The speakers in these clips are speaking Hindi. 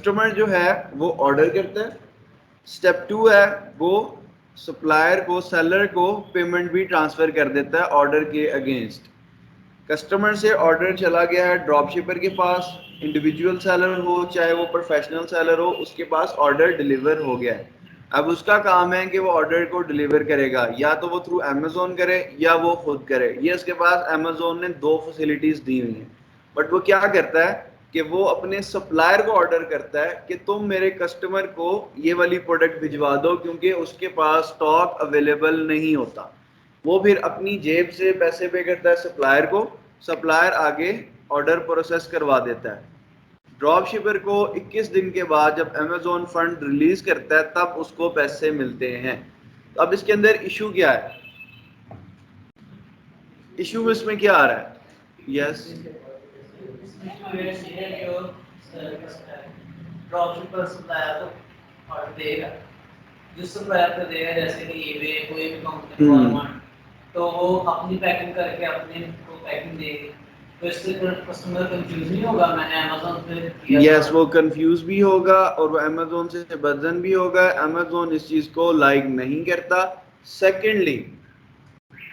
कस्टमर जो है वो ऑर्डर करता है, स्टेप 2 है वो सप्लायर को, सेलर को पेमेंट भी ट्रांसफर कर देता है ऑर्डर के अगेंस्ट। कस्टमर से ऑर्डर चला गया है ड्रॉप शिपर के पास, इंडिविजुअल सेलर हो चाहे वो प्रोफेशनल सेलर हो, उसके पास ऑर्डर डिलीवर हो गया है। अब उसका काम है कि वो ऑर्डर को डिलीवर करेगा, या तो वो थ्रू अमेजोन करे या वो खुद करे। ये उसके पास अमेजोन ने दो फैसिलिटीज दी हुई हैं। बट वो क्या करता है कि वो अपने सप्लायर को ऑर्डर करता है कि तुम मेरे कस्टमर को ये वाली प्रोडक्ट भिजवा दो, क्योंकि उसके पास स्टॉक अवेलेबल नहीं होता। वो फिर अपनी जेब से पैसे पे करता है सप्लायर को, सप्लायर आगे ऑर्डर प्रोसेस करवा देता है। ड्रॉप शिपर को 21 दिन के बाद जब अमेजोन फंड रिलीज करता है तब उसको पैसे मिलते हैं। तो अब इसके अंदर इशू क्या है, इशू इसमें क्या आ रहा है? यस, ड्रॉप शिपर सप्लायर को ऑर्डर देगा, जिस सप्लायर को देगा, जैसे कि ईबे कोई भी कंपनी वॉलमार्ट, तो वो अपनी पैकिंग करके अपने को पैकिंग देगी। तो इससे कस्टमर कंफ्यूज नहीं होगा, मैंने अमेजोन पे किया यस, वो कंफ्यूज भी होगा और वो अमेजोन से बदजन भी होगा। अमेजोन इस चीज को लाइक नहीं करता। सेकेंडली,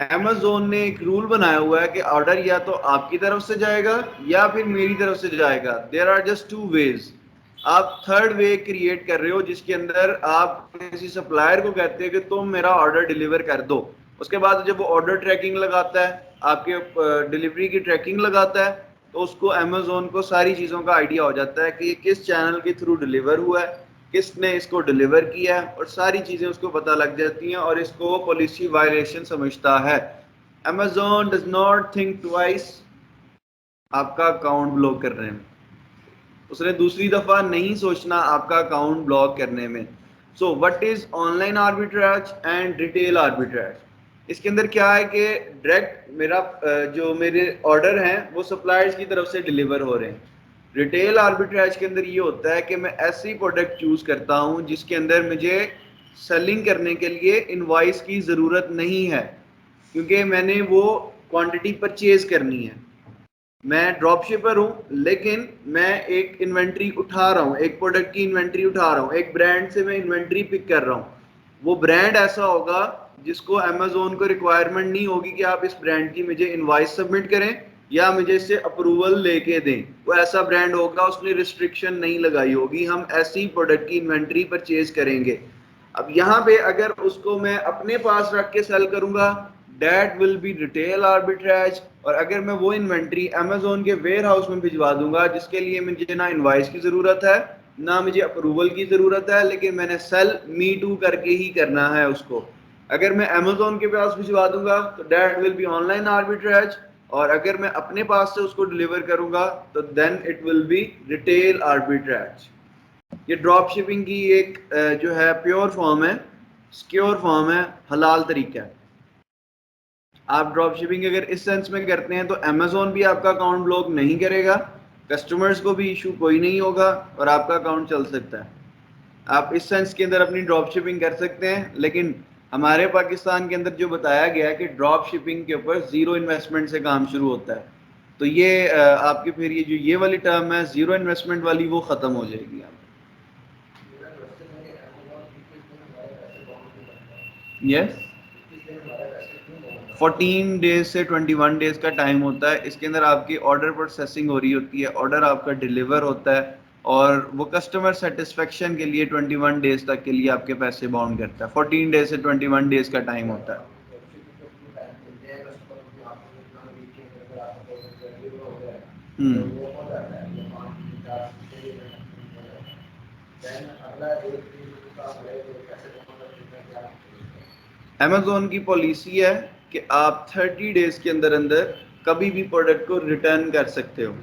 अमेजोन ने एक रूल बनाया हुआ है कि ऑर्डर या तो आपकी तरफ से जाएगा या फिर मेरी तरफ से जाएगा। There are just two ways. आप थर्ड वे क्रिएट कर रहे हो जिसके अंदर आप किसी सप्लायर को कहते हैं कि तुम मेरा ऑर्डर डिलीवर कर दो। उसके बाद जब वो ऑर्डर ट्रैकिंग लगाता है, आपके डिलीवरी की ट्रैकिंग लगाता है, तो उसको अमेजोन को सारी चीज़ों का आइडिया हो जाता है कि ये किस चैनल के थ्रू डिलीवर हुआ है, किसने इसको डिलीवर किया है, और सारी चीज़ें उसको पता लग जाती हैं और इसको पॉलिसी वायलेशन समझता है। Amazon does not think twice आपका अकाउंट ब्लॉक करने में। उसने दूसरी दफ़ा नहीं सोचना आपका अकाउंट ब्लॉक करने में। So what is online arbitrage and retail arbitrage? इसके अंदर क्या है कि डायरेक्ट मेरा जो मेरे ऑर्डर हैं वो सप्लायर्स की तरफ से डिलीवर हो रहे हैं। रिटेल आर्बिट्राज के अंदर ये होता है कि मैं ऐसी प्रोडक्ट चूज़ करता हूँ जिसके अंदर मुझे सेलिंग करने के लिए इनवॉइस की ज़रूरत नहीं है, क्योंकि मैंने वो क्वांटिटी परचेज करनी है। मैं ड्रॉप शिपर हूँ लेकिन मैं एक इन्वेंट्री उठा रहा हूँ, एक प्रोडक्ट की इन्वेंट्री उठा रहा हूँ, एक ब्रांड से मैं इन्वेंट्री पिक कर रहा हूँ। वो ब्रांड ऐसा होगा जिसको अमेजोन को रिक्वायरमेंट नहीं होगी कि आप इस ब्रांड की मुझे इनवॉइस सबमिट करें या मुझे इससे अप्रूवल लेके दें। वो ऐसा ब्रांड होगा, उसने रिस्ट्रिक्शन नहीं लगाई होगी, हम ऐसी प्रोडक्ट की इन्वेंट्री परचेज करेंगे। अब यहाँ पे अगर उसको मैं अपने पास रख के सेल करूंगा, that will be retail arbitrage. और अगर मैं वो इन्वेंट्री अमेजोन के वेयर हाउस में भिजवा दूंगा जिसके लिए मुझे ना इनवॉइस की जरूरत है ना मुझे अप्रूवल की जरूरत है, लेकिन मैंने सेल मी टू करके ही करना है उसको, अगर मैं अमेजोन के पास भिजवा दूंगा तो that will be online arbitrage. और अगर मैं अपने पास से उसको डिलीवर करूंगा तो then it will be retail arbitrage. ये ड्रॉप शिपिंग की एक जो है प्योर फॉर्म है, सिक्योर फॉर्म है, हलाल तरीका है। आप ड्रॉप शिपिंग अगर इस सेंस में करते हैं तो अमेजोन भी आपका अकाउंट ब्लॉक नहीं करेगा, कस्टमर्स को भी इशू कोई नहीं होगा और आपका अकाउंट चल सकता है। आप इस सेंस के अंदर अपनी ड्रॉप शिपिंग कर सकते हैं। लेकिन हमारे पाकिस्तान के अंदर जो बताया गया है कि ड्रॉप शिपिंग के ऊपर जीरो इन्वेस्टमेंट से काम शुरू होता है, तो ये आपकी फिर ये जो ये वाली टर्म है जीरो इन्वेस्टमेंट वाली वो खत्म हो जाएगी। आप यस, 14 डेज से 21 डेज का टाइम होता है। इसके अंदर आपकी ऑर्डर प्रोसेसिंग हो रही होती है, ऑर्डर आपका डिलीवर होता है और वो कस्टमर सेटिस्फेक्शन के लिए 21 डेज तक के लिए आपके पैसे बाउंड करता है। 14 डेज से 21 डेज का टाइम होता है। अमेजोन की पॉलिसी है कि आप 30 डेज के अंदर अंदर कभी भी प्रोडक्ट को रिटर्न कर सकते हो।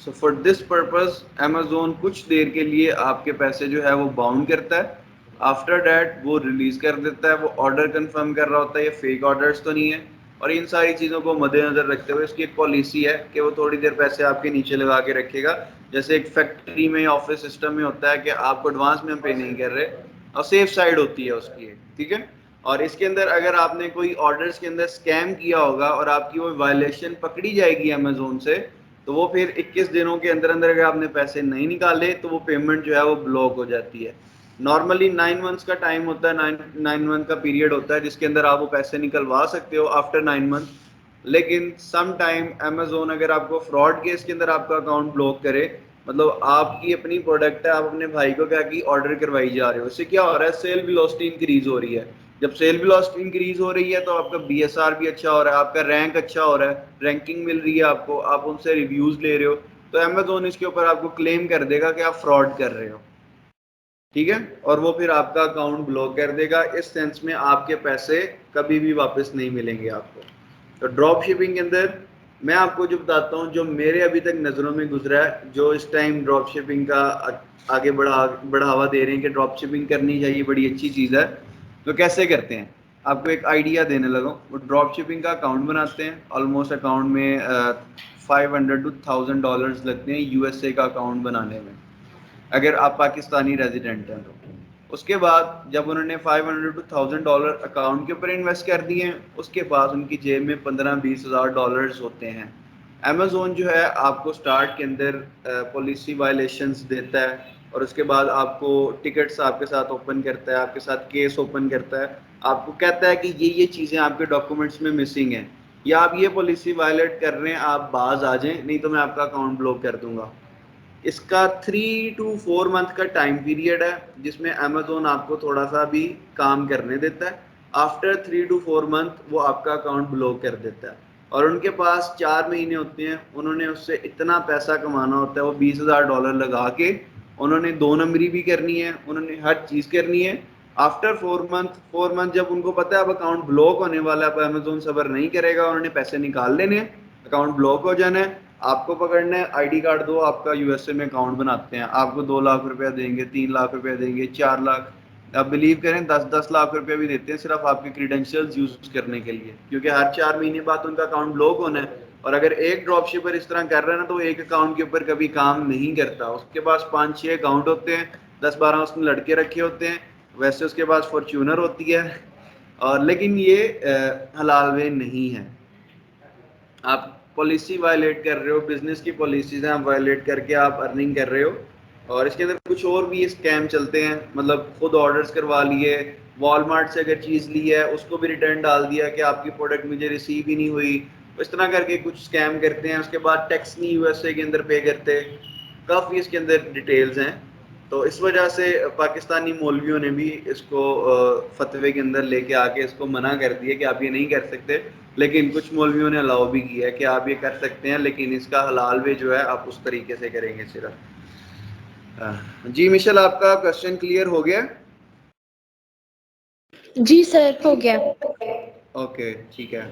So for this purpose Amazon कुछ देर के लिए आपके पैसे जो है वो बाउंड करता है, आफ्टर डैट वो रिलीज कर देता है। वो ऑर्डर कंफर्म कर रहा होता है ये फेक ऑर्डर्स तो नहीं है। और इन सारी चीज़ों को मद्देनजर रखते हुए इसकी एक पॉलिसी है कि वो थोड़ी देर पैसे आपके नीचे लगा के रखेगा। जैसे एक फैक्ट्री में ऑफिस सिस्टम में होता है कि आपको एडवांस में हम पे नहीं कर रहे, और सेफ साइड होती है उसकी, ठीक है। और इसके अंदर अगर आपने कोई ऑर्डर्स के अंदर स्कैम किया होगा और आपकी वो वायलेशन पकड़ी जाएगी अमेजोन से, तो वो फिर 21 दिनों के अंदर अंदर अगर आपने पैसे नहीं निकाले तो वो पेमेंट जो है वो ब्लॉक हो जाती है। नॉर्मली 9 मंथ्स का टाइम होता है, 9 मंथ का पीरियड होता है जिसके अंदर आप वो पैसे निकलवा सकते हो आफ्टर 9 मंथ। लेकिन सम टाइम अमेजोन अगर आपको फ्रॉड केस के अंदर आपका अकाउंट ब्लॉक करे, मतलब आपकी अपनी प्रोडक्ट है, आप अपने भाई को क्या की ऑर्डर करवाई जा रहे हो, इससे क्या हो रहा है, सेल वेलोसिटी इंक्रीज हो रही है। जब सेल वेलोसिटी इंक्रीज हो रही है तो आपका बीएसआर भी अच्छा हो रहा है, आपका रैंक अच्छा हो रहा है, रैंकिंग मिल रही है आपको, आप उनसे रिव्यूज ले रहे हो, तो अमेजोन इसके ऊपर आपको क्लेम कर देगा कि आप फ्रॉड कर रहे हो, ठीक है, और वो फिर आपका अकाउंट ब्लॉक कर देगा। इस सेंस में आपके पैसे कभी भी वापस नहीं मिलेंगे आपको। तो ड्रॉप शिपिंग के अंदर मैं आपको जो बताता हूँ, जो मेरे अभी तक नज़रों में गुजरा है, जो इस टाइम ड्रॉप शिपिंग का आगे बढ़ावा दे रहे हैं कि ड्रॉप शिपिंग करनी चाहिए, बड़ी अच्छी चीज़ है, तो कैसे करते हैं आपको एक आइडिया देने लगा। वो ड्रॉप शिपिंग का अकाउंट बनाते हैं, ऑलमोस्ट अकाउंट में 500 to $1000 लगते हैं यूएसए का अकाउंट बनाने में, अगर आप पाकिस्तानी रेजिडेंट हैं तो। उसके बाद जब उन्होंने $500 to $1000 अकाउंट के ऊपर इन्वेस्ट कर दिए हैं, उसके बाद उनकी जेब में 15-20 हज़ार डॉलर्स होते हैं। अमेजोन जो है आपको स्टार्ट के अंदर पॉलिसी वायलेशंस देता है, और उसके बाद आपको टिकट्स आपके साथ ओपन करता है, आपके साथ केस ओपन करता है, आपको कहता है कि ये चीज़ें आपके डॉक्यूमेंट्स में मिसिंग हैं, या आप ये पॉलिसी वायलेट कर रहे हैं, आप बाज आ जाएं, नहीं तो मैं आपका अकाउंट ब्लॉक कर दूंगा। इसका 3 to 4 मंथ का टाइम पीरियड है जिसमें अमेजोन आपको थोड़ा सा भी काम करने देता है। आफ्टर 3 to 4 मंथ वो आपका अकाउंट ब्लॉक कर देता है, और उनके पास 4 महीने होते हैं, उन्होंने उससे इतना पैसा कमाना होता है, वो $20,000 लगा के उन्होंने 2 नंबरी भी करनी है, उन्होंने हर चीज़ करनी है। आफ्टर 4 मंथ जब उनको पता है अब अकाउंट ब्लॉक होने वाला है, अब अमेजोन सबर नहीं करेगा, उन्होंने पैसे निकाल लेने हैं, अकाउंट ब्लॉक हो जाना है, आपको पकड़ना है, आईडी कार्ड दो, आपका यूएसए में अकाउंट बनाते हैं, आपको 2 लाख रुपया देंगे, 3 लाख रुपया देंगे, 4 लाख, आप बिलीव करें 10-10 लाख रुपया भी देते हैं सिर्फ आपके क्रीडेंशियल्स यूज करने के लिए, क्योंकि हर 4 महीने बाद उनका अकाउंट ब्लॉक होना है। और अगर एक ड्रॉप शिपर इस तरह कर रहा है ना, तो एक अकाउंट के ऊपर कभी काम नहीं करता, उसके पास 5-6 अकाउंट होते हैं, 10-12 उसने लड़के रखे होते हैं, वैसे उसके पास फॉर्च्यूनर होती है, और लेकिन ये हलाल वे नहीं है। आप पॉलिसी वायलेट कर रहे हो, बिजनेस की पॉलिसीज हैं आप वायलेट करके आप अर्निंग कर रहे हो। और इसके अंदर कुछ और भी स्कैम चलते हैं, मतलब खुद ऑर्डर्स करवा लिए, वॉलमार्ट से अगर चीज़ ली है उसको भी रिटर्न डाल दिया कि आपकी प्रोडक्ट मुझे रिसीव ही नहीं हुई, तो इस तरह करके कुछ स्कैम करते हैं। उसके बाद टैक्स नहीं यूएसए के अंदर पे करते, काफ़ी इसके अंदर डिटेल्स हैं। तो इस वजह से पाकिस्तानी मौलवियों ने भी इसको फतवे के अंदर लेके आके इसको मना कर दिया कि आप ये नहीं कर सकते, लेकिन कुछ मौलवियों ने अलाउ भी किया है कि आप ये कर सकते हैं, लेकिन इसका हलाल वे जो है आप उस तरीके से करेंगे सिर्फ। जी मिशेल, आपका क्वेश्चन क्लियर हो गया? जी सर, हो गया। ओके, ठीक है।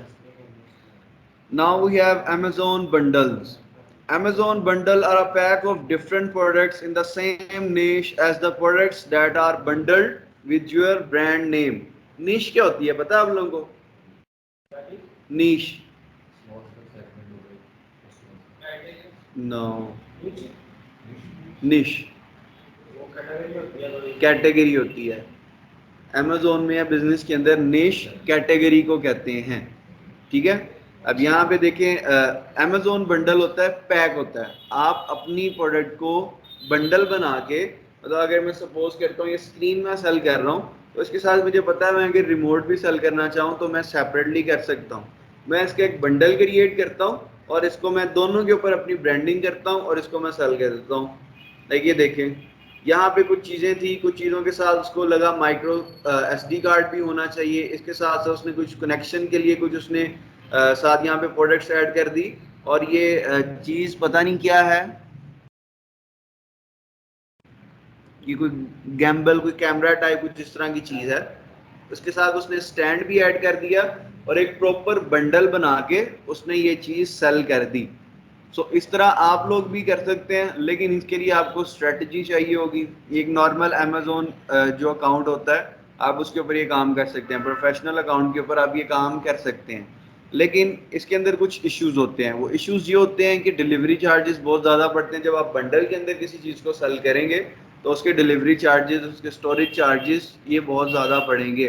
Now we have Amazon bundles. Amazon bundle are a pack of different products in the same niche as the products that are bundled with your brand name. niche क्या होती है पता है आप लोगों को? niche no niche कैटेगरी होती है। अमेजोन में या बिजनेस के अंदर निश कैटेगरी को कहते हैं, ठीक है। अब यहाँ पे देखें, अमेजोन बंडल होता है, पैक होता है, आप अपनी प्रोडक्ट को बंडल बना के, मतलब अगर मैं सपोज करता हूँ ये स्क्रीन में सेल कर रहा हूँ, तो इसके साथ मुझे पता है मैं अगर रिमोट भी सेल करना चाहूँ तो मैं सेपरेटली कर सकता हूँ। मैं इसका एक बंडल क्रिएट करता हूँ और इसको मैं दोनों के ऊपर अपनी ब्रांडिंग करता हूँ और इसको मैं सेल कर देता हूँ। देखिए देखें, यहाँ पे कुछ चीज़ें थी, कुछ चीज़ों के साथ उसको लगा माइक्रो SD कार्ड भी होना चाहिए, इसके साथ साथ उसने कुछ कनेक्शन के लिए कुछ उसने साथ यहाँ पे प्रोडक्ट्स ऐड कर दी, और ये चीज़ पता नहीं क्या है कि कोई गैम्बल, कोई कैमरा टाइप कुछ इस तरह की चीज़ है, उसके साथ उसने स्टैंड भी ऐड कर दिया और एक प्रॉपर बंडल बना के उसने ये चीज़ सेल कर दी। सो इस तरह आप लोग भी कर सकते हैं, लेकिन इसके लिए आपको स्ट्रेटजी चाहिए होगी। एक नॉर्मल अमेजोन जो अकाउंट होता है आप उसके ऊपर ये काम कर सकते हैं, प्रोफेशनल अकाउंट के ऊपर आप ये काम कर सकते हैं, लेकिन इसके अंदर कुछ इश्यूज होते हैं। वो इश्यूज ये होते हैं कि डिलीवरी चार्जेस बहुत ज़्यादा पड़ते हैं। जब आप बंडल के अंदर किसी चीज़ को सेल करेंगे तो उसके डिलीवरी चार्जेस, उसके स्टोरेज चार्जेस ये बहुत ज़्यादा पड़ेंगे।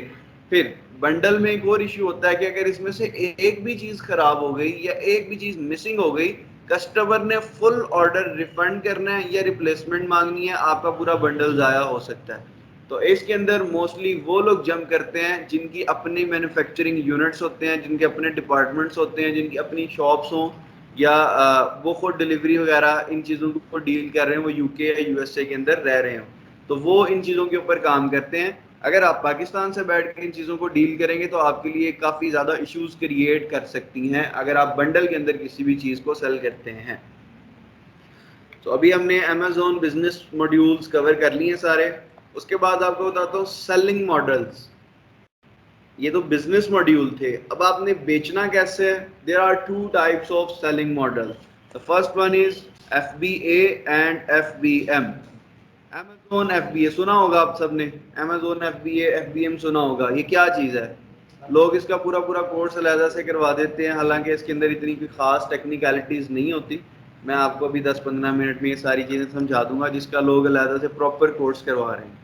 फिर बंडल में एक और इशू होता है कि अगर इसमें से एक भी चीज़ ख़राब हो गई या एक भी चीज़ मिसिंग हो गई, कस्टमर ने फुल ऑर्डर रिफंड करना है या रिप्लेसमेंट मांगनी है, आपका पूरा बंडल ज़ाया हो सकता है। तो इसके अंदर मोस्टली वो लोग जंप करते हैं जिनकी अपनी मैन्युफैक्चरिंग यूनिट्स होते हैं, जिनके अपने डिपार्टमेंट्स होते हैं, जिनकी अपनी शॉप्स हों, या वो खुद डिलीवरी वगैरह इन चीज़ों को डील कर रहे हैं, वो यूके या यूएसए के अंदर रह रहे हो, तो वो इन चीज़ों के ऊपर काम करते हैं। अगर आप पाकिस्तान से बैठ कर इन चीज़ों को डील करेंगे तो आपके लिए काफ़ी ज़्यादा इश्यूज क्रिएट कर सकती हैं अगर आप बंडल के अंदर किसी भी चीज़ को सेल करते हैं। तो अभी हमने अमेजोन बिजनेस मॉड्यूल्स कवर कर लिए सारे। उसके बाद आपको बताता हूँ सेलिंग मॉडल्स। ये तो बिजनेस मॉड्यूल थे, अब आपने बेचना कैसे है। There are two types of selling model. The first one is FBA and FBM। Amazon FBA सुना होगा आप सबने, Amazon FBA FBM सुना होगा। ये क्या चीज़ है? लोग इसका पूरा पूरा कोर्स अलहदा से करवा देते हैं, हालांकि इसके अंदर इतनी कोई खास टेक्निकलिटीज़ नहीं होती। मैं आपको अभी 10-15 मिनट में ये सारी चीज़ें समझा दूंगा जिसका लोग अलहदा से प्रॉपर कोर्स करवा रहे हैं।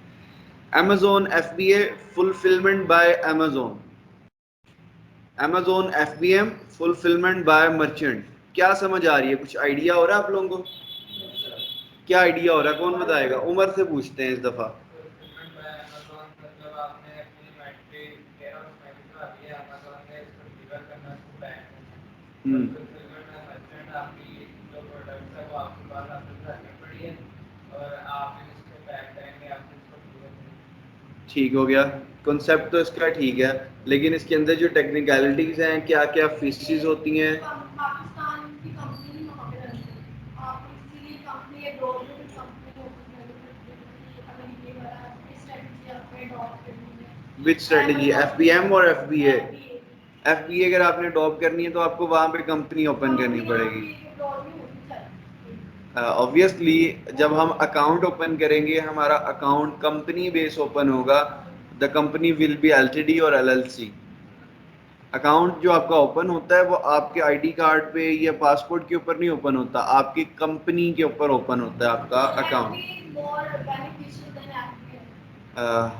Amazon FBA fulfilment by Amazon, Amazon FBM fulfilment bye merchant. क्या समझ आ रही है? कुछ आइडिया हो रहा है आप लोगों को? क्या आइडिया हो रहा है, कौन बताएगा? उमर से पूछते हैं इस दफा। ठीक हो गया, कॉन्सेप्ट तो इसका ठीक है, लेकिन इसके अंदर जो टेक्निकलिटीज हैं, क्या क्या फीसिस होती हैं। पाकिस्तान की कंपनी वहाँ पे रहती है, आप इसीलिए कंपनी अब्रॉड में कंपनी विच स्ट्रेटजी, FBM और FBA? FBA अगर आपने अडॉप्ट करनी है तो आपको वहाँ पे कंपनी ओपन करनी पड़ेगी। ऑब्वियसली जब हम अकाउंट ओपन करेंगे, हमारा अकाउंट कंपनी बेस ओपन होगा। The company will be LTD और LLC। अकाउंट जो आपका ओपन होता है वो आपके ID कार्ड पे या पासपोर्ट के ऊपर नहीं ओपन होता, आपकी कंपनी के ऊपर ओपन होता है आपका account.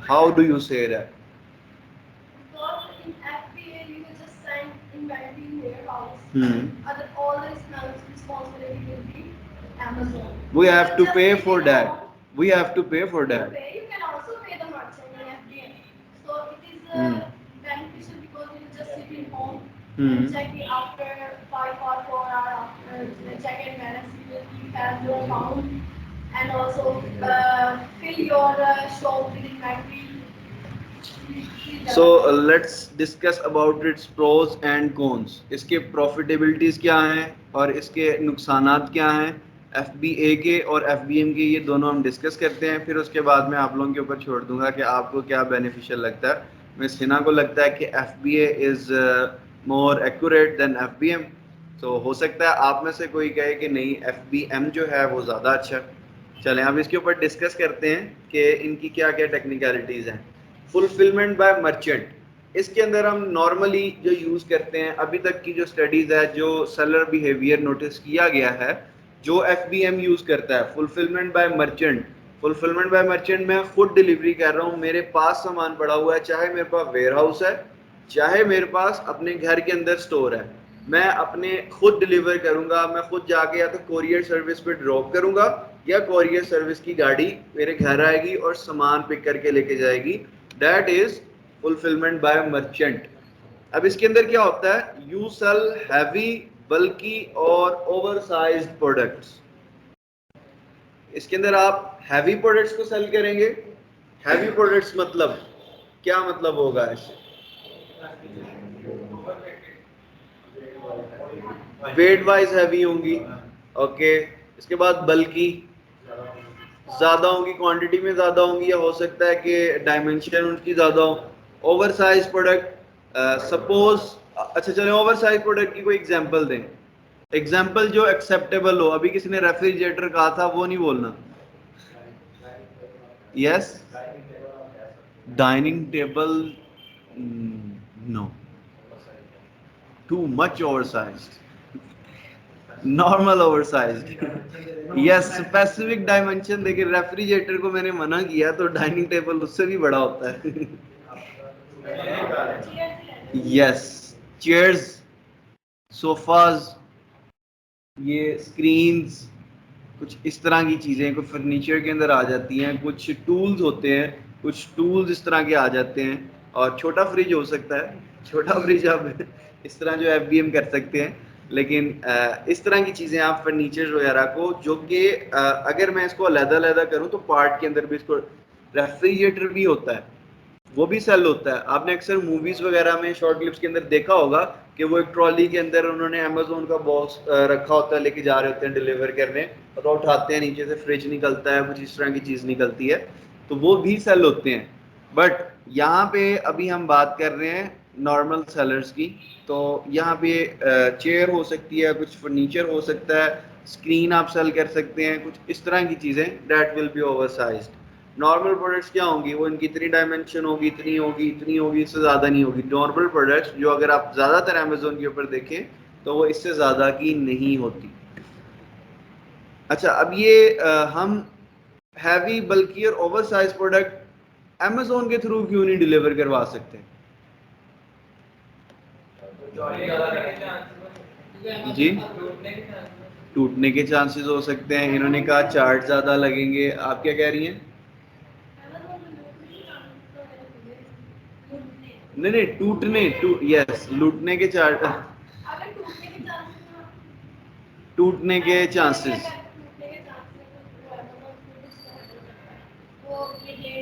How do you say that? We have to pay for that. We have to pay for that. You can also pay the merchant in FBA. So it is beneficial because you just sit in home and check it after 5 or 4 hours after check and balance. You have your account and also fill your shop with inventory. So let's discuss about its pros and cons. इसके प्रॉफिटेबिलिटीज क्या हैं और इसके नुकसानात क्या हैं। FBA के और FBM के ये दोनों हम डिस्कस करते हैं, फिर उसके बाद मैं आप लोगों के ऊपर छोड़ दूंगा कि आपको क्या बेनिफिशियल लगता है। मैं सिना को लगता है कि FBA is more accurate then FBM। तो हो सकता है आप में से कोई कहे कि नहीं FBM जो है वो ज़्यादा अच्छा। चलें अब इसके ऊपर डिस्कस करते हैं कि इनकी क्या क्या टेक्निकलिटीज़ हैं। फुलफिलमेंट बाय मर्चेंट, इसके अंदर हम नॉर्मली जो यूज़ करते हैं, अभी तक की जो स्टडीज़ है, जो सेलर बिहेवियर नोटिस किया गया है, जो FBM यूज़ करता है fulfilment bye merchant. Fulfilment bye merchant मैं खुद डिलीवरी कर रहा हूँ, मेरे पास सामान पड़ा हुआ है, चाहे मेरे पास वेयर हाउस है, चाहे मेरे पास अपने घर के अंदर स्टोर है, मैं अपने खुद डिलीवर करूंगा। मैं खुद जाके या तो कोरियर सर्विस पे ड्रॉप करूंगा या कोरियर सर्विस की गाड़ी मेरे घर आएगी और सामान पिक करके लेके जाएगी। That is fulfilment bye merchant. अब इसके अंदर क्या होता है, यू सेल हैवी, बल्कि और ओवरसाइज्ड प्रोडक्ट्स। इसके अंदर आप हैवी प्रोडक्ट्स को सेल करेंगे। हैवी प्रोडक्ट्स मतलब क्या मतलब होगा इससे? वेट वाइज हैवी होंगी, ओके। इसके बाद बल्कि ज्यादा होंगी, क्वांटिटी में ज्यादा होंगी, या हो सकता है कि डायमेंशन उनकी ज्यादा हो। ओवर साइज प्रोडक्ट, सपोज, अच्छा चले ओवर साइज प्रोडक्ट की कोई एग्जांपल दें। एग्जांपल जो एक्सेप्टेबल हो। अभी किसी ने रेफ्रिजरेटर कहा था, वो नहीं बोलना। Yes, dining table, no, too much over size, normal over size. Yes, specific dimension. देखिए रेफ्रिजरेटर को मैंने मना किया तो डाइनिंग टेबल उससे भी बड़ा होता है। यस, चेयर्स, सोफाज, ये स्क्रीन्स, कुछ इस तरह की चीज़ें कुछ फर्नीचर के अंदर आ जाती हैं, कुछ टूल्स होते हैं, कुछ टूल्स इस तरह के आ जाते हैं, और छोटा फ्रिज हो सकता है। छोटा फ्रिज आप इस तरह जो FBM कर सकते हैं, लेकिन इस तरह की चीज़ें आप फर्नीचर वगैरह को, जो कि अगर मैं इसको अलग-अलग करूँ तो पार्ट के अंदर भी इसको, रेफ्रिजरेटर भी होता है, वो भी सेल होता है। आपने अक्सर मूवीज वगैरह में शॉर्ट क्लिप्स के अंदर देखा होगा कि वो एक ट्रॉली के अंदर उन्होंने अमेजोन का बॉक्स रखा होता है, लेके जा रहे होते हैं डिलीवर करने, और तो उठाते हैं, नीचे से फ्रिज निकलता है, कुछ इस तरह की चीज़ निकलती है, तो वो भी सेल होते हैं। बट यहाँ पे अभी हम बात कर रहे हैं नॉर्मल सेलर्स की। तो यहाँ पे चेयर हो सकती है, कुछ फर्नीचर हो सकता है, स्क्रीन आप सेल कर सकते हैं, कुछ इस तरह की चीज़ें, that will be oversized. Normal products क्या होंगी, वो इनकी इतनी डायमेंशन होगी, इतनी होगी, इतनी होगी, इससे ज़्यादा नहीं होगी। नॉर्मल प्रोडक्ट्स जो अगर आप ज़्यादातर अमेजोन के ऊपर देखें तो वो इससे ज़्यादा की नहीं होती। अच्छा, अब ये हम हैवी, बल्कि और ओवर साइज प्रोडक्ट अमेजोन के थ्रू क्यों नहीं डिलीवर करवा सकते? जी, टूटने के चांसेस हो सकते हैं। इन्होंने कहा चार्ज ज़्यादा लगेंगे, आप क्या कह रही हैं? नहीं, यस, लूटने के चार्ज, अगर टूटने के चांसेस टूटने के चांसेस,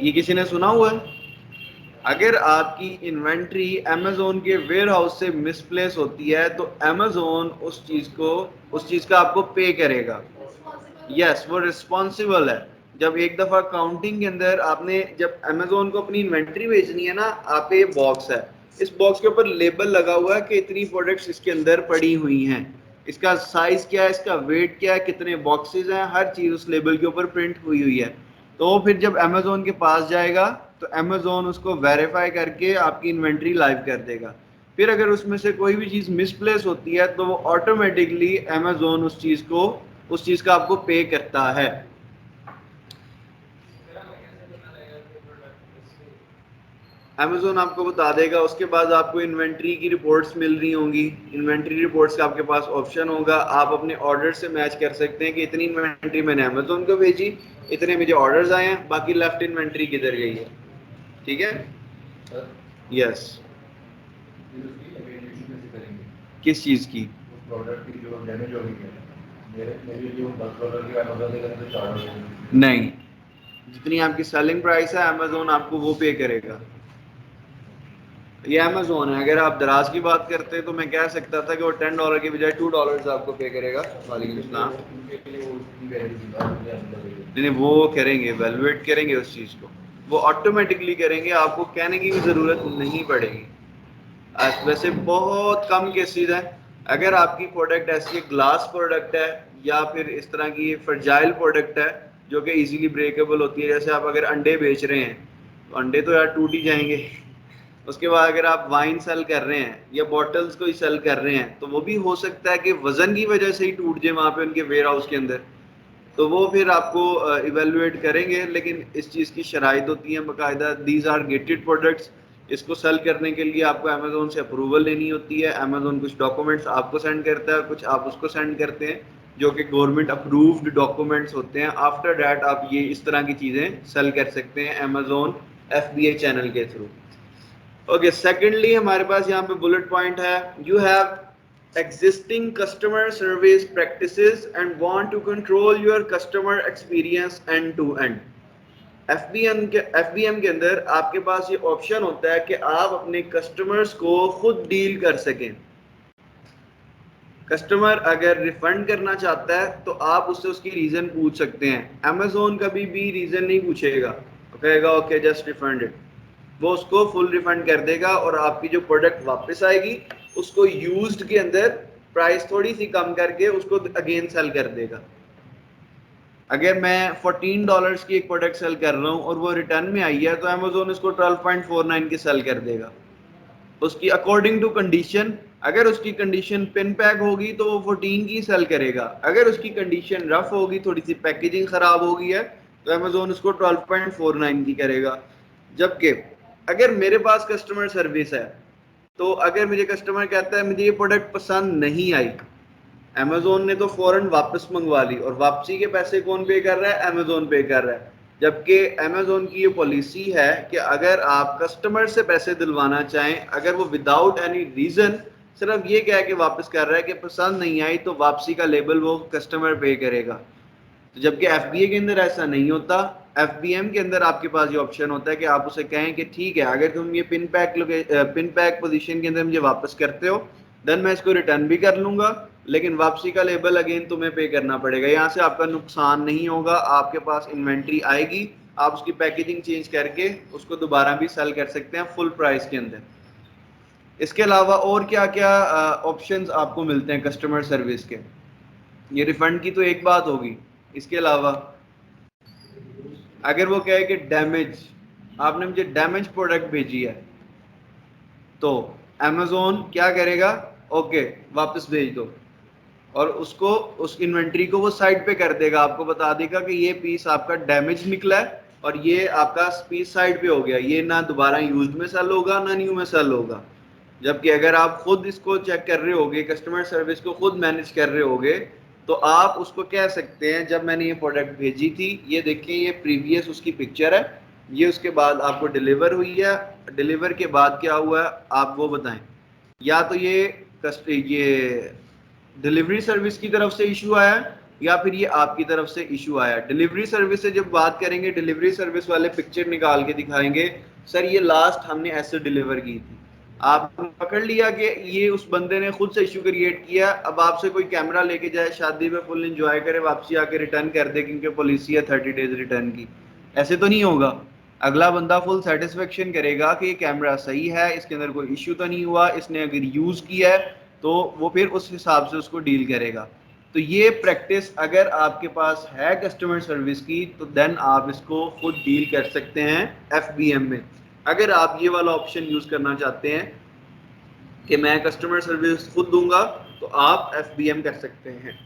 ये किसी ने सुना हुआ है? अगर आपकी इन्वेंट्री अमेजोन के वेयर हाउस से मिसप्लेस होती है तो अमेजोन उस चीज का आपको पे करेगा। यस, वो रिस्पॉन्सिबल है। जब एक दफा काउंटिंग के अंदर आपने, जब अमेजोन को अपनी इन्वेंट्री भेजनी है ना, आप पे ये बॉक्स है, इस बॉक्स के ऊपर लेबल लगा हुआ है कि इतनी प्रोडक्ट्स इसके अंदर पड़ी हुई हैं, इसका साइज क्या है, इसका वेट क्या है, कितने बॉक्सेस हैं, हर चीज उस लेबल के ऊपर प्रिंट हुई हुई है। तो फिर जब अमेजोन के पास जाएगा तो अमेजोन उसको वेरीफाई करके आपकी इन्वेंट्री लाइव कर देगा। फिर अगर उसमें से कोई भी चीज़ मिसप्लेस होती है तो वो ऑटोमेटिकली अमेजोन उस चीज़ का आपको पे करता है। अमेजोन आपको बता देगा। उसके बाद आपको इन्वेंट्री की रिपोर्ट्स मिल रही होंगी। इन्वेंट्री रिपोर्ट्स का आपके पास ऑप्शन होगा, आप अपने ऑर्डर से मैच कर सकते हैं कि इतनी इन्वेंट्री मैंने अमेजोन को भेजी, इतने मुझे ऑर्डर्स आए हैं, बाकी लेफ्ट इन्वेंट्री किधर गई है। ठीक है, यस। किस चीज़ की? प्रोडक्ट की जो डैमेज हो गई है, मेरे जो $10 की अमेजोन के अंदर चार्ज नहीं, जितनी आपकी सेलिंग प्राइस है अमेजोन आपको वो पे करेगा। ये अमेजोन है। अगर आप दराज की बात करते तो मैं कह सकता था कि वो $10 की बजाय $2 आपको पे करेगा। वालेकुम सलाम। नहीं, वो करेंगे, वैल्यूएट करेंगे उस चीज़ को, वो ऑटोमेटिकली करेंगे, आपको कहने की भी ज़रूरत नहीं पड़ेगी। वैसे बहुत कम केसेस हैं। अगर आपकी प्रोडक्ट ऐसी ग्लास प्रोडक्ट है या फिर इस तरह की फ्रजाइल प्रोडक्ट है जो कि इजीली ब्रेकेबल होती है, जैसे आप अगर अंडे बेच रहे हैं तो अंडे तो यार टूट ही जाएंगे। उसके बाद अगर आप वाइन सेल कर रहे हैं या बॉटल्स को ही सेल कर रहे हैं तो वो भी हो सकता है कि वजन की वजह से ही टूट जाए वहाँ पे उनके वेयर हाउस के अंदर, तो वो फिर आपको इवेलुएट करेंगे। लेकिन इस चीज़ की शराइत होती है बाकायदा, दीज आर गेटेड प्रोडक्ट्स। इसको सेल करने के लिए आपको अमेजोन से अप्रूवल लेनी होती है। अमेजोन कुछ डॉक्यूमेंट्स आपको सेंड करता है, कुछ आप उसको सेंड करते हैं, जो कि गवर्नमेंट अप्रूव्ड डॉक्यूमेंट्स होते हैं। आफ्टर डैट आप ये इस तरह की चीज़ें सेल कर सकते हैं अमेजोन FBA चैनल के थ्रू। ओके, सेकेंडली हमारे पास यहाँ पे बुलेट पॉइंट है, you have existing customer service practices and want to control your customer experience end to end। FBM के अंदर आपके पास ये ऑप्शन होता है कि आप अपने कस्टमर्स को खुद डील कर सकें। कस्टमर अगर रिफंड करना चाहता है तो आप उससे उसकी रीजन पूछ सकते हैं। अमेजोन कभी भी रीजन नहीं पूछेगा, कहेगा ओके जस्ट रिफंड इट, वो उसको फुल रिफंड कर देगा और आपकी जो प्रोडक्ट वापस आएगी उसको यूज्ड के अंदर प्राइस थोड़ी सी कम करके उसको अगेन सेल कर देगा। अगर मैं $14 की एक प्रोडक्ट सेल कर रहा हूँ और वो रिटर्न में आई है तो अमेजोन उसको 12.49 की सेल कर देगा, उसकी अकॉर्डिंग टू कंडीशन। अगर उसकी कंडीशन पिन पैक होगी तो वो 14 की सेल करेगा, अगर उसकी कंडीशन रफ होगी, थोड़ी सी पैकेजिंग खराब हो गई है, तो अमेजोन उसको 12.49 की करेगा। जबकि अगर मेरे पास कस्टमर सर्विस है तो अगर मुझे कस्टमर कहता है मुझे ये प्रोडक्ट पसंद नहीं आई, अमेजोन ने तो फौरन वापस मंगवा ली, और वापसी के पैसे कौन पे कर रहा है? अमेजोन पे कर रहा है। जबकि अमेजोन की ये पॉलिसी है कि अगर आप कस्टमर से पैसे दिलवाना चाहें, अगर वो विदाउट एनी रीजन सिर्फ ये कह के वापस कर रहा है कि पसंद नहीं आई, तो वापसी का लेबल वो कस्टमर पे करेगा। तो जबकि FBA के अंदर ऐसा नहीं होता। FBM के अंदर आपके पास ये ऑप्शन होता है कि आप उसे कहें कि ठीक है, अगर तुम ये पिन पैक पोजीशन के अंदर मुझे वापस करते हो, देन मैं इसको रिटर्न भी कर लूंगा, लेकिन वापसी का लेबल अगेन तुम्हें पे करना पड़ेगा। यहाँ से आपका नुकसान नहीं होगा, आपके पास इन्वेंट्री आएगी, आप उसकी पैकेजिंग चेंज करके उसको दोबारा भी सेल कर सकते हैं फुल प्राइस के अंदर। इसके अलावा और क्या क्या ऑप्शंस आपको मिलते हैं कस्टमर सर्विस के? ये रिफंड की तो एक बात होगी, इसके अलावा अगर वो कहे कि डैमेज, आपने मुझे डैमेज प्रोडक्ट भेजी है, तो अमेजोन क्या करेगा? ओके, वापस भेज दो, और उसको उस इन्वेंट्री को वो साइड पे कर देगा, आपको बता देगा कि ये पीस आपका डैमेज निकला है और ये आपका पीस साइड पे हो गया, ये ना दोबारा यूज में सेल होगा ना न्यू में सेल होगा। जबकि अगर आप खुद इसको चेक कर रहे होगे, कस्टमर सर्विस को खुद मैनेज कर रहे होगे, तो आप उसको कह सकते हैं जब मैंने ये प्रोडक्ट भेजी थी, ये देखिए ये प्रीवियस उसकी पिक्चर है, ये उसके बाद आपको डिलीवर हुई है, डिलीवर के बाद क्या हुआ है आप वो बताएं। या तो ये डिलीवरी सर्विस की तरफ से इशू आया या फिर ये आपकी तरफ से इशू आया। डिलीवरी सर्विस से जब बात करेंगे, डिलीवरी सर्विस वाले पिक्चर निकाल के दिखाएंगे, सर ये लास्ट हमने ऐसे डिलीवर की थी, आप पकड़ लिया कि ये उस बंदे ने खुद से इशू क्रिएट किया। अब आपसे कोई कैमरा लेके जाए, शादी में फुल एंजॉय करे, वापसी आके रिटर्न कर दे क्योंकि पॉलिसी है 30 डेज रिटर्न की, ऐसे तो नहीं होगा। अगला बंदा फुल सेटिस्फेक्शन करेगा कि ये कैमरा सही है, इसके अंदर कोई इशू तो नहीं हुआ, इसने अगर यूज किया है तो वो फिर उस हिसाब से उसको डील करेगा। तो ये प्रैक्टिस अगर आपके पास है कस्टमर सर्विस की, तो देन आप इसको खुद डील कर सकते हैं FBM में। अगर आप ये वाला ऑप्शन यूज करना चाहते हैं कि मैं कस्टमर सर्विस खुद दूंगा, तो आप FBM कर सकते हैं।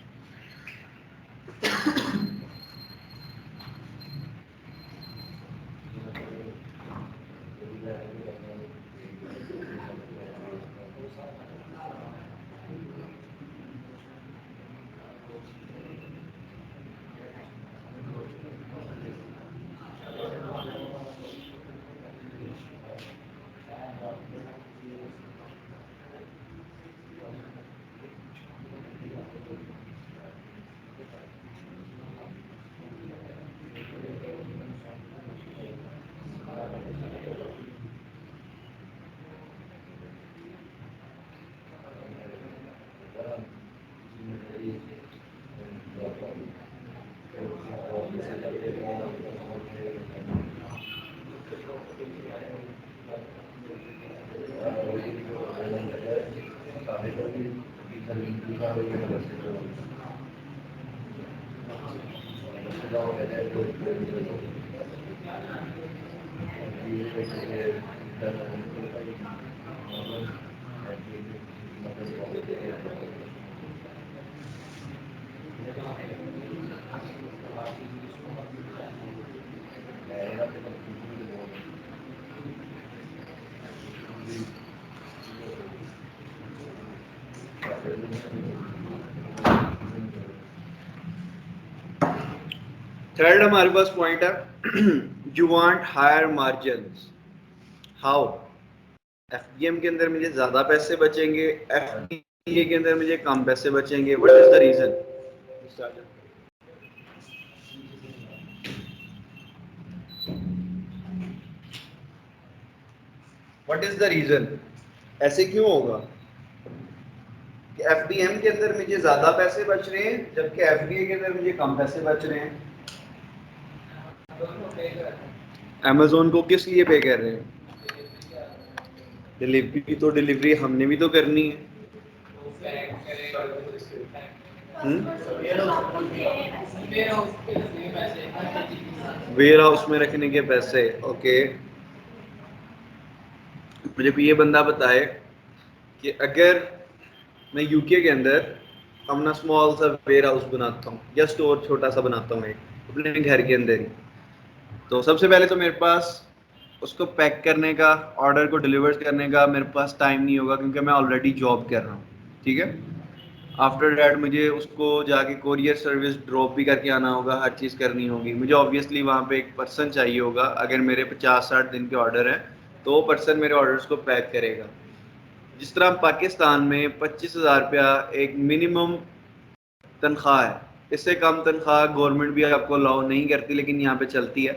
थर्ड हमारे पास पॉइंट है, you want higher margins. How? FBM के अंदर मुझे ज्यादा पैसे बचेंगे, FBA के अंदर मुझे कम पैसे बचेंगे। What is the reason? What is the reason? ऐसे क्यों होगा कि FBM के अंदर मुझे ज्यादा पैसे बच रहे हैं जबकि FBA के अंदर मुझे कम पैसे बच रहे हैं? अमेजोन को किस लिए पे कर रहे हैं? डिलीवरी, तो डिलीवरी हमने भी तो करनी है। वेयर हाउस में रखने के पैसे। ओके, मुझे भी ये बंदा बताए कि अगर मैं यूके के अंदर अपना स्मॉल सा वेयर हाउस बनाता हूँ या स्टोर छोटा सा बनाता हूँ एक अपने घर के अंदर ही, तो सबसे पहले तो मेरे पास उसको पैक करने का, ऑर्डर को डिलीवर करने का मेरे पास टाइम नहीं होगा क्योंकि मैं ऑलरेडी जॉब कर रहा हूँ। ठीक है, आफ्टर डैट मुझे उसको जाके कोरियर सर्विस ड्रॉप भी करके आना होगा, हर चीज़ करनी होगी। मुझे ऑब्वियसली वहाँ पे एक पर्सन चाहिए होगा। अगर मेरे 50-60 दिन के ऑर्डर हैं तो वो पर्सन मेरे ऑर्डर्स को पैक करेगा। जिस तरह पाकिस्तान में 25,000 रुपया एक मिनिमम तनख्वाह है, इससे कम तनख्वाह गवर्नमेंट भी आपको अलाउ नहीं करती, लेकिन यहाँ पे चलती है।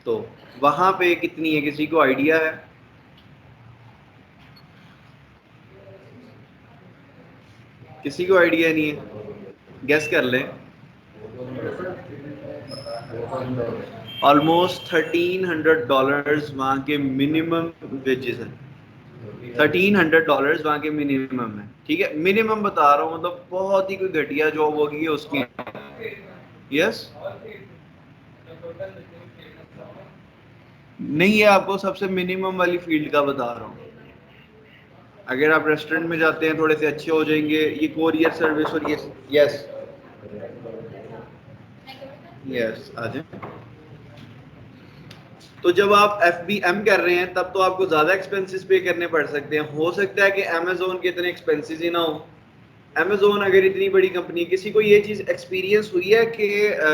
तो वहाँ पे कितनी है, किसी को आइडिया है? किसी को आइडिया नहीं है? गेस कर लें। ऑलमोस्ट $1,300 वहाँ के मिनिमम वेजेस हैं। $1,300 वहाँ के मिनिमम है, ठीक है? मिनिमम बता रहा हूँ, मतलब बहुत ही कोई घटिया जॉब होगी उसकी। यस, नहीं, ये आपको सबसे मिनिमम वाली फील्ड का बता रहा हूँ। अगर आप रेस्टोरेंट में जाते हैं थोड़े से अच्छे हो जाएंगे, ये कोरियर सर्विस और ये। यस यस, आ जाए। तो जब आप FBM कर रहे हैं तब तो आपको ज्यादा एक्सपेंसेस पे करने पड़ सकते हैं। हो सकता है कि अमेजोन के इतने एक्सपेंसेस ही ना हो। अमेजोन अगर इतनी बड़ी कंपनी, किसी को ये चीज एक्सपीरियंस हुई है कि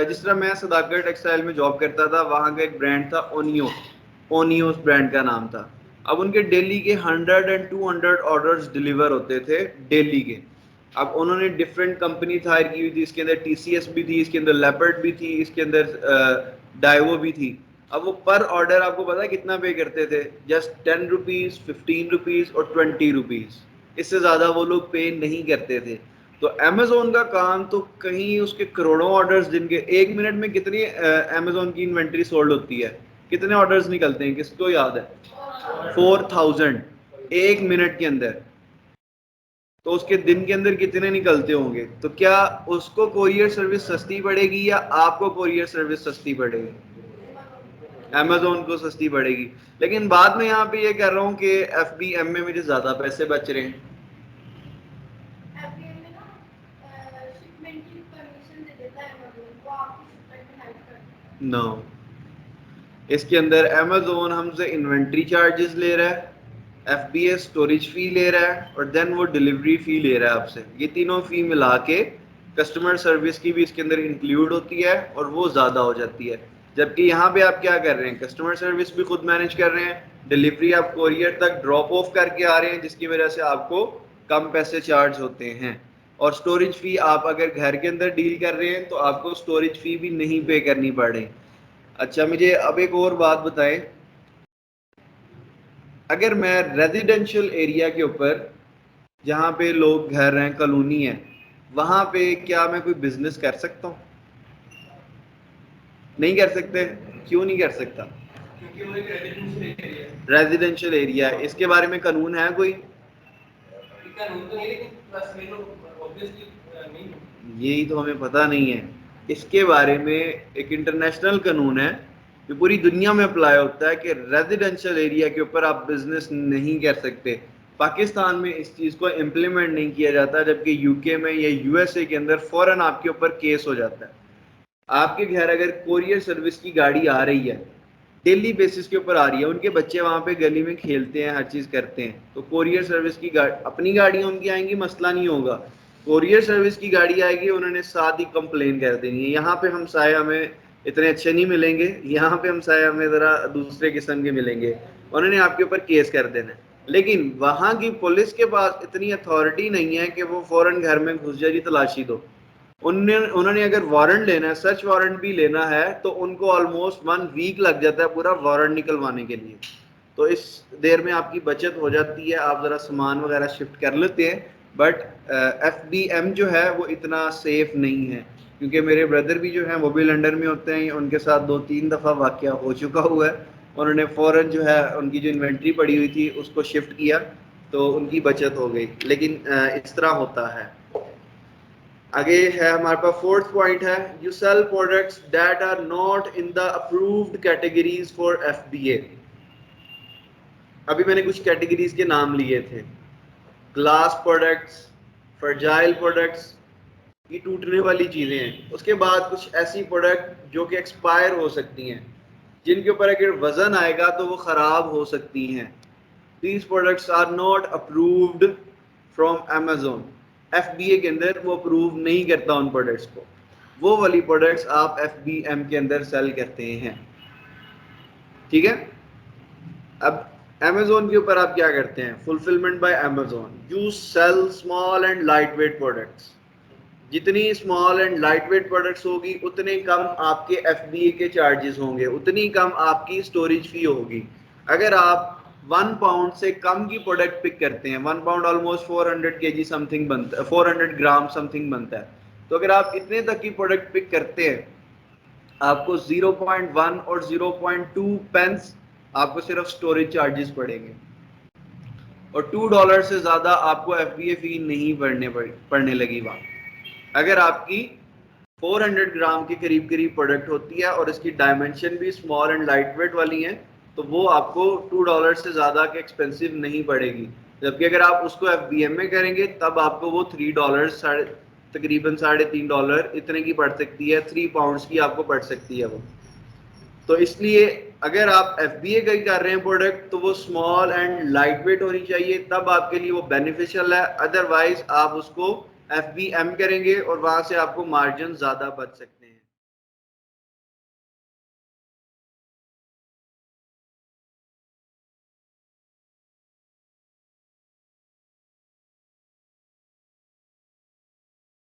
जिस तरह मैं सदाकत टेक्सटाइल में जॉब करता था, वहां का एक ब्रांड था ओनियो, ओनियो उस ब्रांड का नाम था। अब उनके डेली के 100 और 200 ऑर्डर्स डिलीवर होते थे डेली के। अब उन्होंने डिफरेंट कंपनी हायर की हुई थी, इसके अंदर TCS भी थी, इसके अंदर लेपर्ड भी थी, इसके अंदर डाइवो भी थी। अब वो पर ऑर्डर आपको पता है कितना पे करते थे? जस्ट ₹10, ₹15 और ₹20। इससे ज्यादा वो लोग पे नहीं करते थे। तो अमेजोन का काम तो कहीं उसके करोड़ों ऑर्डर्स दिन के, एक मिनट में कितनी अमेजोन की इन्वेंट्री सोल्ड होती है, कितने ऑर्डर्स निकलते हैं, किसको याद है? 4000 एक मिनट के अंदर। तो उसके दिन के अंदर कितने निकलते होंगे? तो क्या उसको कोरियर सर्विस सस्ती पड़ेगी या आपको कोरियर सर्विस सस्ती पड़ेगी? अमेजोन को सस्ती पड़ेगी। लेकिन बाद में यहाँ पे ये कह रहा हूँ कि FBM में मुझे ज्यादा पैसे बच रहे हैं। FBM में ना शिपमेंट की परमिशन दे देता है अमेज़न, वो आपकी शिपमेंट में हेल्प करता है। नो, इसके अंदर अमेजोन हमसे इन्वेंट्री चार्जेस ले रहा है, FBA स्टोरेज फी ले रहा है, और देन वो डिलीवरी फी ले रहा है आपसे। ये तीनों फी मिला के कस्टमर सर्विस की भी इसके अंदर इंक्लूड होती है और वो ज़्यादा हो जाती है। जबकि यहाँ पे आप क्या कर रहे हैं? कस्टमर सर्विस भी खुद मैनेज कर रहे हैं, डिलीवरी आप कोरियर तक ड्रॉप ऑफ करके आ रहे हैं, जिसकी वजह से आपको कम पैसे चार्ज होते हैं। और स्टोरेज फी आप अगर घर के अंदर डील कर रहे हैं तो आपको स्टोरेज फी भी नहीं पे करनी पड़े। अच्छा, मुझे अब एक और बात बताएं, अगर मैं रेजिडेंशियल एरिया के ऊपर, जहाँ पे लोग घर हैं, कॉलोनी है, वहां पे क्या मैं कोई बिजनेस कर सकता हूँ? नहीं कर सकते। क्यों नहीं कर सकता? क्योंकि वो एक रेजिडेंशियल एरिया है। रेजिडेंशियल एरिया है, इसके बारे में कानून है कोई? कानून तो नहीं, लेकिन प्लस में लोग ऑब्वियसली नहीं। यही तो हमें पता नहीं है। इसके बारे में एक इंटरनेशनल कानून है जो पूरी दुनिया में अप्लाई होता है कि रेजिडेंशियल एरिया के ऊपर आप बिजनेस नहीं कर सकते। पाकिस्तान में इस चीज़ को इम्प्लीमेंट नहीं किया जाता, जबकि UK में या USA के अंदर फौरन आपके ऊपर केस हो जाता है। आपके घर अगर कोरियर सर्विस की गाड़ी आ रही है, डेली बेसिस के ऊपर आ रही है, उनके बच्चे वहां पे गली में खेलते हैं, हर चीज करते हैं, तो कोरियर सर्विस की अपनी गाड़ियां उनकी आएंगी, मसला नहीं होगा। कोरियर सर्विस की गाड़ी आएगी, उन्होंने साथ ही कंप्लेन कर देनी है, यहाँ पे हमसाए हमें इतने अच्छे नहीं मिलेंगे, यहाँ पे हमसाए हमें जरा दूसरे किस्म के मिलेंगे, उन्होंने आपके ऊपर केस कर देना है। लेकिन वहां की पुलिस के पास इतनी अथॉरिटी नहीं है कि वो फौरन घर में घुस जाए, तलाशी दो। उन्होंने अगर वारंट लेना है, सर्च वारंट भी लेना है, तो उनको ऑलमोस्ट 1 वीक लग जाता है पूरा वारंट निकलवाने के लिए। तो इस देर में आपकी बचत हो जाती है, आप ज़रा सामान वगैरह शिफ्ट कर लेते हैं। बट FBM जो है वो इतना सेफ नहीं है, क्योंकि मेरे ब्रदर भी जो हैं वो भी लंदन में होते हैं, उनके साथ 2-3 दफ़ा वाक़या हो चुका हुआ है। उन्होंने फ़ौरन जो है उनकी जो इन्वेंट्री पड़ी हुई थी उसको शिफ्ट किया, तो उनकी बचत हो गई। लेकिन इस तरह होता है। आगे है हमारे पास 4th पॉइंट है, you sell products that are not in the approved categories for FBA। अभी मैंने कुछ कैटेगरीज के नाम लिए थे, ग्लास प्रोडक्ट्स, फ्रजाइल प्रोडक्ट्स, ये टूटने वाली चीजें हैं। उसके बाद कुछ ऐसी प्रोडक्ट जो कि एक्सपायर हो सकती हैं, जिनके ऊपर अगर वजन आएगा तो वो खराब हो सकती हैं। These products are not approved from Amazon। FBA के अंदर वो अप्रूव नहीं करता उन प्रोडक्ट्स को, वो वाली प्रोडक्ट्स आप FBM के अंदर सेल करते हैं। ठीक है, अब Amazon के ऊपर आप क्या करते हैं, fulfilment by Amazon, you sell small and light weight products. जितनी small and light weight products होगी उतने कम आपके FBA के चार्जेस होंगे, उतनी कम आपकी स्टोरेज फी होगी। अगर आप 1 पाउंड से कम की प्रोडक्ट पिक करते हैं, 1 पाउंड ऑलमोस्ट 400 kg समथिंग बनता है, 400 ग्राम समथिंग बनता है, तो अगर आप इतने तक की प्रोडक्ट पिक करते हैं आपको 0.1 और 0.2 पेंस आपको सिर्फ स्टोरेज चार्जेस पड़ेंगे, और $2 से ज्यादा आपको FBA फी नहीं पड़ने लगी वहां। अगर आपकी 400 ग्राम के करीब प्रोडक्ट होती है और इसकी डायमेंशन भी स्मॉल एंड लाइट वेट वाली हैं, तो वो आपको $2 से ज़्यादा के एक्सपेंसिव नहीं पड़ेगी। जबकि अगर आप उसको FBM में करेंगे तब आपको वो $3 तकरीबन $3.5 इतने की पड़ सकती है, 3 पाउंड्स की आपको पड़ सकती है वो। तो इसलिए अगर आप FBA का ही कर रहे हैं प्रोडक्ट तो वो स्मॉल एंड लाइट वेट होनी चाहिए, तब आपके लिए वो बेनिफिशियल है। अदरवाइज आप उसको FBM करेंगे और वहां से आपको मार्जिन ज्यादा बच सकते हैं।